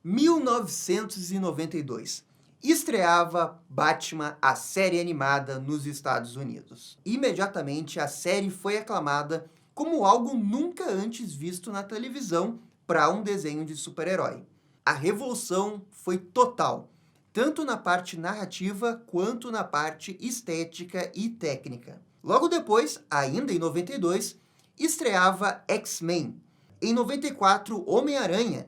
1992. Estreava Batman, a série animada nos Estados Unidos. Imediatamente, a série foi aclamada como algo nunca antes visto na televisão para um desenho de super-herói. A revolução foi total, tanto na parte narrativa quanto na parte estética e técnica. Logo depois, ainda em 92, estreava X-Men. Em 94, Homem-Aranha.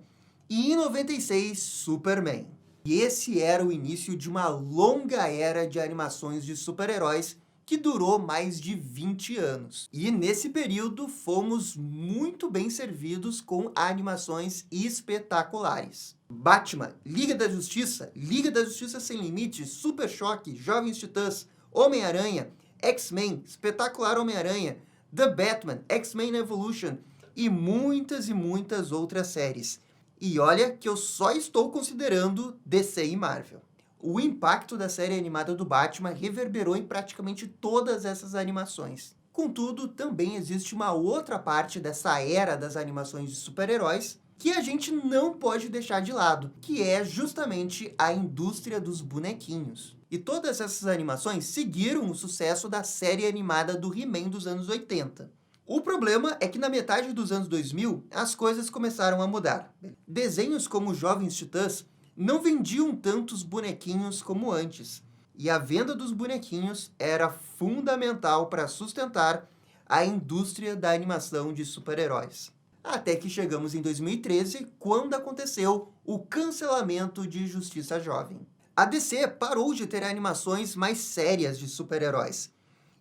E em 96, Superman. E esse era o início de uma longa era de animações de super-heróis que durou mais de 20 anos. E nesse período fomos muito bem servidos com animações espetaculares. Batman, Liga da Justiça Sem Limites, Super Choque, Jovens Titãs, Homem-Aranha, X-Men, Espetacular Homem-Aranha, The Batman, X-Men Evolution e muitas outras séries. E olha que eu só estou considerando DC e Marvel. O impacto da série animada do Batman reverberou em praticamente todas essas animações. Contudo, também existe uma outra parte dessa era das animações de super-heróis que a gente não pode deixar de lado, que é justamente a indústria dos bonequinhos. E todas essas animações seguiram o sucesso da série animada do He-Man dos anos 80. O problema é que na metade dos anos 2000, as coisas começaram a mudar. Desenhos como Jovens Titãs não vendiam tantos bonequinhos como antes. E a venda dos bonequinhos era fundamental para sustentar a indústria da animação de super-heróis. Até que chegamos em 2013, quando aconteceu o cancelamento de Justiça Jovem. A DC parou de ter animações mais sérias de super-heróis,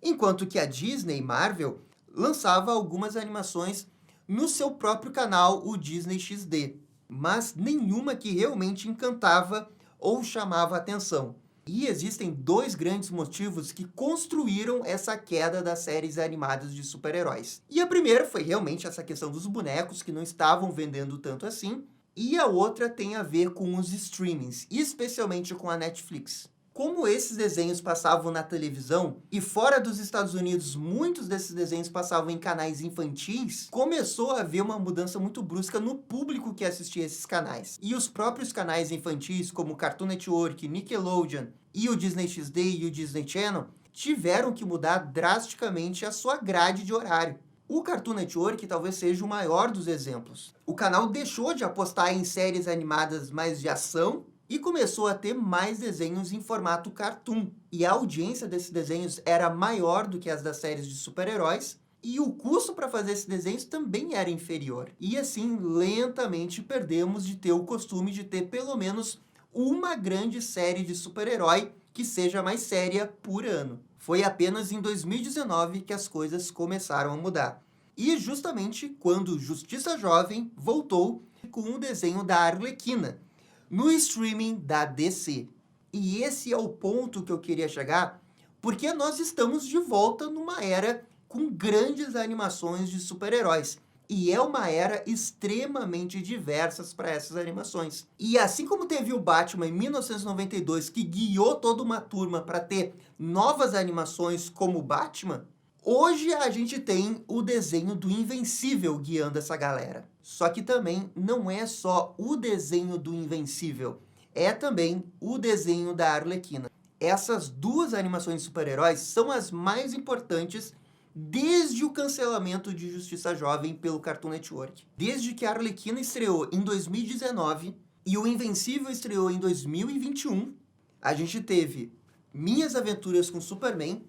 enquanto que a Disney e Marvel lançava algumas animações no seu próprio canal, o Disney XD, mas nenhuma que realmente encantava ou chamava atenção. E existem dois grandes motivos que construíram essa queda das séries animadas de super-heróis. E a primeira foi realmente essa questão dos bonecos, que não estavam vendendo tanto assim, e a outra tem a ver com os streamings, especialmente com a Netflix. Como esses desenhos passavam na televisão, e fora dos Estados Unidos muitos desses desenhos passavam em canais infantis, começou a haver uma mudança muito brusca no público que assistia esses canais. E os próprios canais infantis, como Cartoon Network, Nickelodeon, e o Disney XD e o Disney Channel, tiveram que mudar drasticamente a sua grade de horário. O Cartoon Network talvez seja o maior dos exemplos. O canal deixou de apostar em séries animadas mais de ação, e começou a ter mais desenhos em formato cartoon. E a audiência desses desenhos era maior do que as das séries de super-heróis, e o custo para fazer esses desenhos também era inferior. E assim, lentamente perdemos de ter o costume de ter pelo menos uma grande série de super-herói que seja mais séria por ano. Foi apenas em 2019 que as coisas começaram a mudar. E justamente quando Justiça Jovem voltou com o desenho da Arlequina, no streaming da DC. E esse é o ponto que eu queria chegar, porque nós estamos de volta numa era com grandes animações de super-heróis. E é uma era extremamente diversa para essas animações. E assim como teve o Batman em 1992, que guiou toda uma turma para ter novas animações como o Batman, hoje a gente tem o desenho do Invencível guiando essa galera. Só que também não é só o desenho do Invencível, é também o desenho da Arlequina. Essas duas animações de super-heróis são as mais importantes desde o cancelamento de Justiça Jovem pelo Cartoon Network. Desde que a Arlequina estreou em 2019 e o Invencível estreou em 2021, a gente teve Minhas Aventuras com Superman,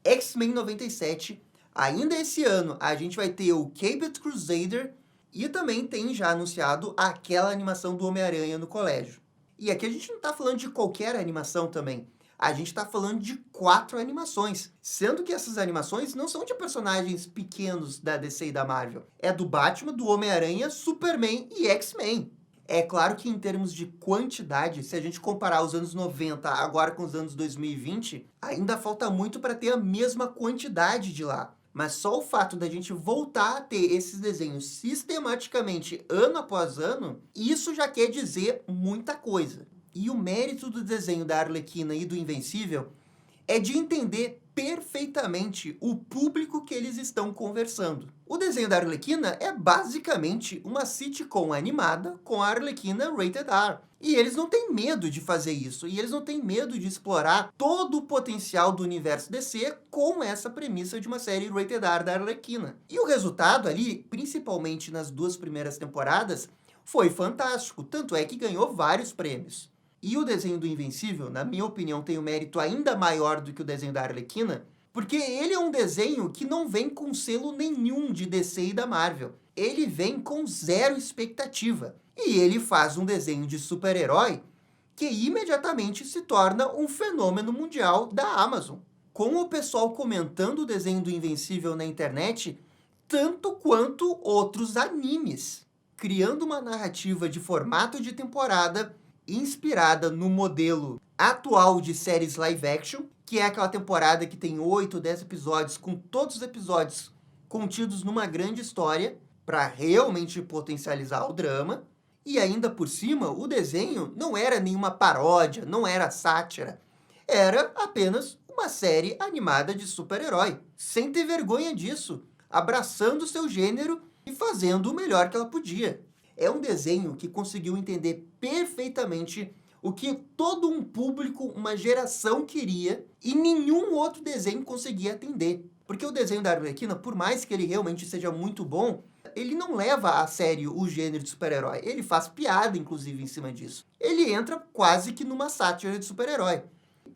X-Men 97, ainda esse ano a gente vai ter o Caped Crusader e também tem já anunciado aquela animação do Homem-Aranha no colégio. E aqui a gente não está falando de qualquer animação também. A gente está falando de 4 animações, sendo que essas animações não são de personagens pequenos da DC e da Marvel. É do Batman, do Homem-Aranha, Superman e X-Men. É claro que em termos de quantidade, se a gente comparar os anos 90 agora com os anos 2020, ainda falta muito para ter a mesma quantidade de lá. Mas só o fato da gente voltar a ter esses desenhos sistematicamente, ano após ano, isso já quer dizer muita coisa. E o mérito do desenho da Arlequina e do Invencível é de entender perfeitamente o público que eles estão conversando. O desenho da Arlequina é basicamente uma sitcom animada com a Arlequina Rated R. E eles não têm medo de fazer isso, e eles não têm medo de explorar todo o potencial do universo DC com essa premissa de uma série Rated R da Arlequina. E o resultado ali, principalmente nas 2 primeiras temporadas, foi fantástico, tanto é que ganhou vários prêmios. E o desenho do Invencível, na minha opinião, tem um mérito ainda maior do que o desenho da Arlequina, porque ele é um desenho que não vem com selo nenhum de DC e da Marvel. Ele vem com zero expectativa. E ele faz um desenho de super-herói que imediatamente se torna um fenômeno mundial da Amazon. Com o pessoal comentando o desenho do Invencível na internet, tanto quanto outros animes, criando uma narrativa de formato de temporada inspirada no modelo atual de séries live action, que é aquela temporada que tem 8, 10 episódios, com todos os episódios contidos numa grande história, para realmente potencializar o drama. E ainda por cima, o desenho não era nenhuma paródia, não era sátira. Era apenas uma série animada de super-herói, sem ter vergonha disso, abraçando seu gênero e fazendo o melhor que ela podia. É um desenho que conseguiu entender perfeitamente o que todo um público, uma geração queria, e nenhum outro desenho conseguia atender. Porque o desenho da Arlequina, por mais que ele realmente seja muito bom, ele não leva a sério o gênero de super-herói. Ele faz piada, inclusive, em cima disso. Ele entra quase que numa sátira de super-herói.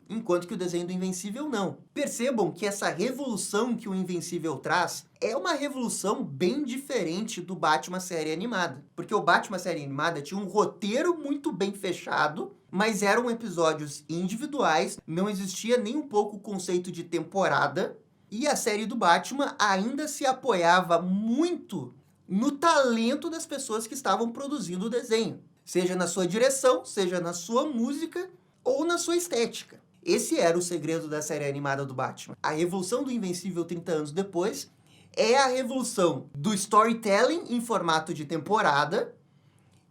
Enquanto que o desenho do Invencível não. Percebam que essa revolução que o Invencível traz é uma revolução bem diferente do Batman série animada. Porque o Batman série animada tinha um roteiro muito bem fechado, mas eram episódios individuais, não existia nem um pouco o conceito de temporada, e a série do Batman ainda se apoiava muito no talento das pessoas que estavam produzindo o desenho. Seja na sua direção, seja na sua música ou na sua estética. Esse era o segredo da série animada do Batman. A revolução do Invencível 30 anos depois é a revolução do storytelling em formato de temporada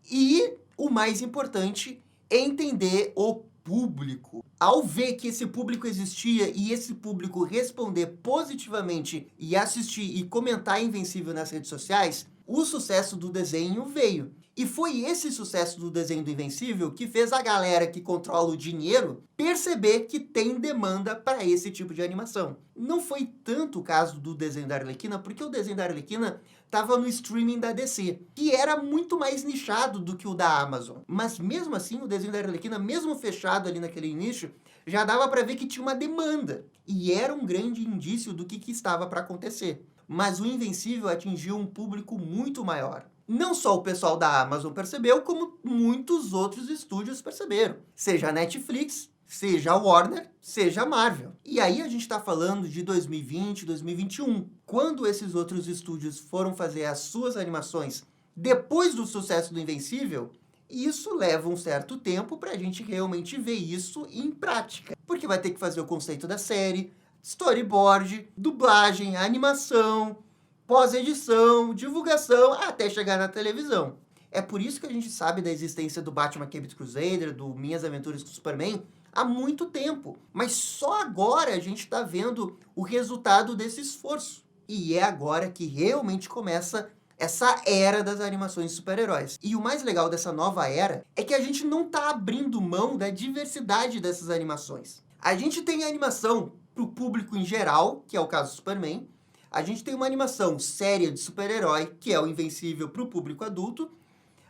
e, o mais importante, é entender o público. Ao ver que esse público existia e esse público responder positivamente e assistir e comentar Invencível nas redes sociais, o sucesso do desenho veio. E foi esse sucesso do desenho do Invencível que fez a galera que controla o dinheiro perceber que tem demanda para esse tipo de animação. Não foi tanto o caso do desenho da Arlequina, porque o desenho da Arlequina estava no streaming da DC, que era muito mais nichado do que o da Amazon. Mas mesmo assim, o desenho da Arlequina, mesmo fechado ali naquele nicho, já dava para ver que tinha uma demanda. E era um grande indício do que estava para acontecer. Mas o Invencível atingiu um público muito maior. Não só o pessoal da Amazon percebeu, como muitos outros estúdios perceberam. Seja a Netflix, seja a Warner, seja a Marvel. E aí a gente está falando de 2020, 2021. Quando esses outros estúdios foram fazer as suas animações depois do sucesso do Invencível, isso leva um certo tempo para a gente realmente ver isso em prática. Porque vai ter que fazer o conceito da série, storyboard, dublagem, animação, pós-edição, divulgação, até chegar na televisão. É por isso que a gente sabe da existência do Batman Caped Crusader, do Minhas Aventuras com Superman, há muito tempo. Mas só agora a gente está vendo o resultado desse esforço. E é agora que realmente começa essa era das animações de super-heróis. E o mais legal dessa nova era é que a gente não está abrindo mão da diversidade dessas animações. A gente tem a animação para o público em geral, que é o caso do Superman. A gente tem uma animação séria de super-herói, que é o Invencível para o público adulto.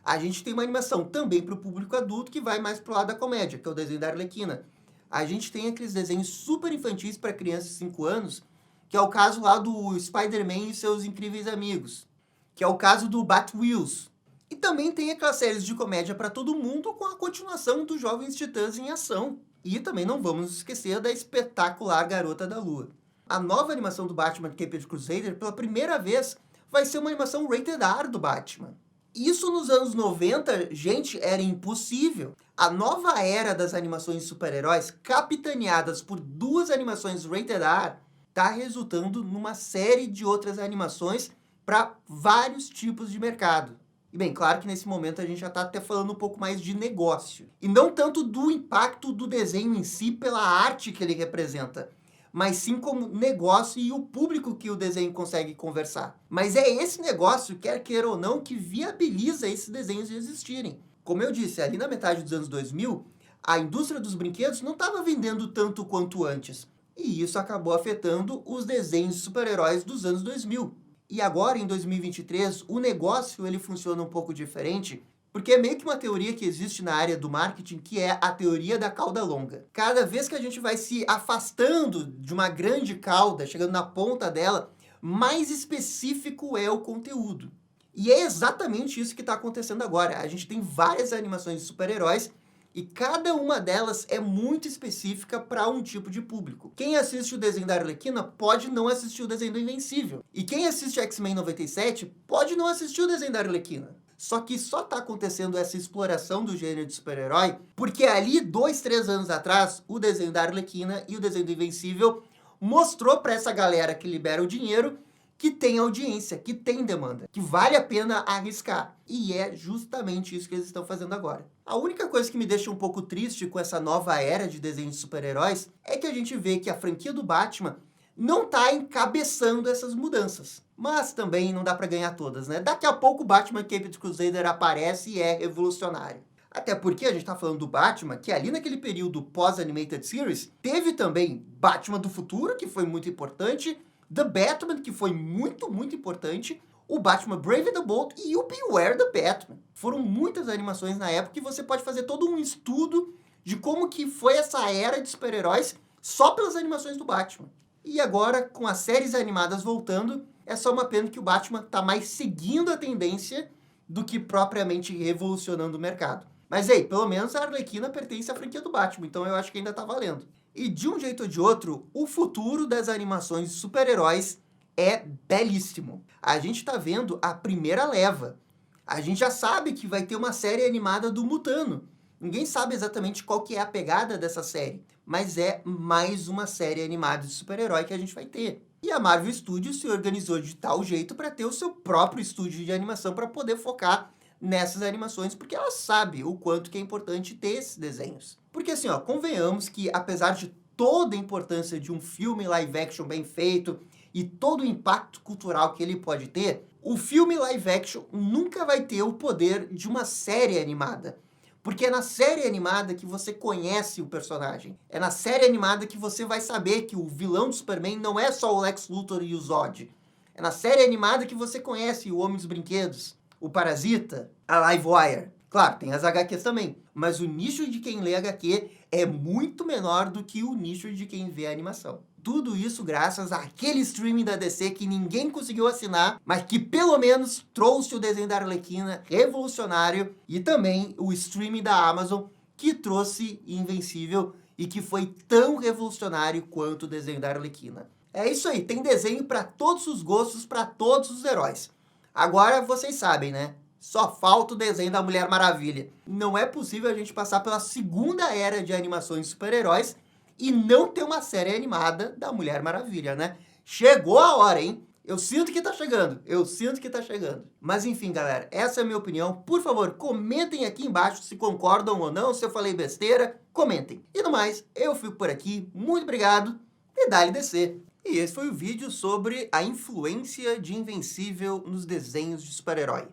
A gente tem uma animação também para o público adulto, que vai mais para o lado da comédia, que é o desenho da Arlequina. A gente tem aqueles desenhos super infantis para crianças de 5 anos, que é o caso lá do Spider-Man e seus incríveis amigos, que é o caso do Batwheels. E também tem aquelas séries de comédia para todo mundo, com a continuação dos Jovens Titãs em ação. E também não vamos esquecer da espetacular Garota da Lua. A nova animação do Batman Caped Crusader, pela primeira vez, vai ser uma animação rated R do Batman. Isso nos anos 90, gente, era impossível. A nova era das animações de super-heróis, capitaneadas por 2 animações rated R, está resultando numa série de outras animações para vários tipos de mercado. E bem, claro que nesse momento a gente já está até falando um pouco mais de negócio. E não tanto do impacto do desenho em si pela arte que ele representa, mas sim como negócio e o público que o desenho consegue conversar. Mas é esse negócio, quer queira ou não, que viabiliza esses desenhos de existirem. Como eu disse, ali na metade dos anos 2000, a indústria dos brinquedos não estava vendendo tanto quanto antes. E isso acabou afetando os desenhos de super-heróis dos anos 2000. E agora, em 2023, o negócio ele funciona um pouco diferente, porque é meio que uma teoria que existe na área do marketing, que é a teoria da cauda longa. Cada vez que a gente vai se afastando de uma grande cauda, chegando na ponta dela, mais específico é o conteúdo. E é exatamente isso que está acontecendo agora. A gente tem várias animações de super-heróis e cada uma delas é muito específica para um tipo de público. Quem assiste o desenho da Arlequina pode não assistir o desenho do Invencível. E quem assiste X-Men 97 pode não assistir o desenho da Arlequina. Só que só está acontecendo essa exploração do gênero de super-herói porque ali, 2, 3 anos atrás, o desenho da Arlequina e o desenho do Invencível mostrou para essa galera que libera o dinheiro que tem audiência, que tem demanda, que vale a pena arriscar. E é justamente isso que eles estão fazendo agora. A única coisa que me deixa um pouco triste com essa nova era de desenhos de super-heróis é que a gente vê que a franquia do Batman não está encabeçando essas mudanças. Mas também não dá para ganhar todas, né? Daqui a pouco o Batman Caped Crusader aparece e é revolucionário. Até porque a gente tá falando do Batman, que ali naquele período pós-Animated Series, teve também Batman do Futuro, que foi muito importante, The Batman, que foi muito, muito importante, o Batman Brave and the Bold e o Beware the Batman. Foram muitas animações na época e você pode fazer todo um estudo de como que foi essa era de super-heróis só pelas animações do Batman. E agora, com as séries animadas voltando, é só uma pena que o Batman tá mais seguindo a tendência do que propriamente revolucionando o mercado. Mas aí, pelo menos a Arlequina pertence à franquia do Batman, então eu acho que ainda tá valendo. E de um jeito ou de outro, o futuro das animações de super-heróis é belíssimo. A gente tá vendo a primeira leva. A gente já sabe que vai ter uma série animada do Mutano. Ninguém sabe exatamente qual que é a pegada dessa série, mas é mais uma série animada de super-herói que a gente vai ter. E a Marvel Studios se organizou de tal jeito para ter o seu próprio estúdio de animação para poder focar nessas animações, porque ela sabe o quanto que é importante ter esses desenhos. Porque assim, ó, convenhamos que apesar de toda a importância de um filme live action bem feito e todo o impacto cultural que ele pode ter, o filme live action nunca vai ter o poder de uma série animada. Porque é na série animada que você conhece o personagem. É na série animada que você vai saber que o vilão do Superman não é só o Lex Luthor e o Zod. É na série animada que você conhece o Homem dos Brinquedos, o Parasita, a Livewire. Claro, tem as HQs também, mas o nicho de quem lê HQ é muito menor do que o nicho de quem vê a animação. Tudo isso graças àquele streaming da DC que ninguém conseguiu assinar, mas que pelo menos trouxe o desenho da Arlequina revolucionário e também o streaming da Amazon que trouxe Invencível e que foi tão revolucionário quanto o desenho da Arlequina. É isso aí, tem desenho para todos os gostos, para todos os heróis. Agora vocês sabem, né? Só falta o desenho da Mulher Maravilha. Não é possível a gente passar pela segunda era de animações de super-heróis e não ter uma série animada da Mulher Maravilha, né? Chegou a hora, hein? Eu sinto que tá chegando, eu sinto que tá chegando. Mas enfim, galera, essa é a minha opinião. Por favor, comentem aqui embaixo se concordam ou não, se eu falei besteira, comentem. E no mais, eu fico por aqui, muito obrigado e dá-lhe descer. E esse foi o vídeo sobre a influência de Invencível nos desenhos de super-herói.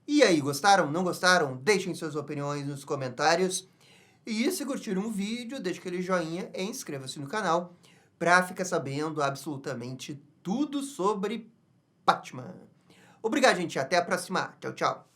E aí, gostaram? Não gostaram? Deixem suas opiniões nos comentários. E se curtiram o vídeo, deixe aquele joinha e inscreva-se no canal para ficar sabendo absolutamente tudo sobre Batman. Obrigado, gente. Até a próxima. Tchau, tchau.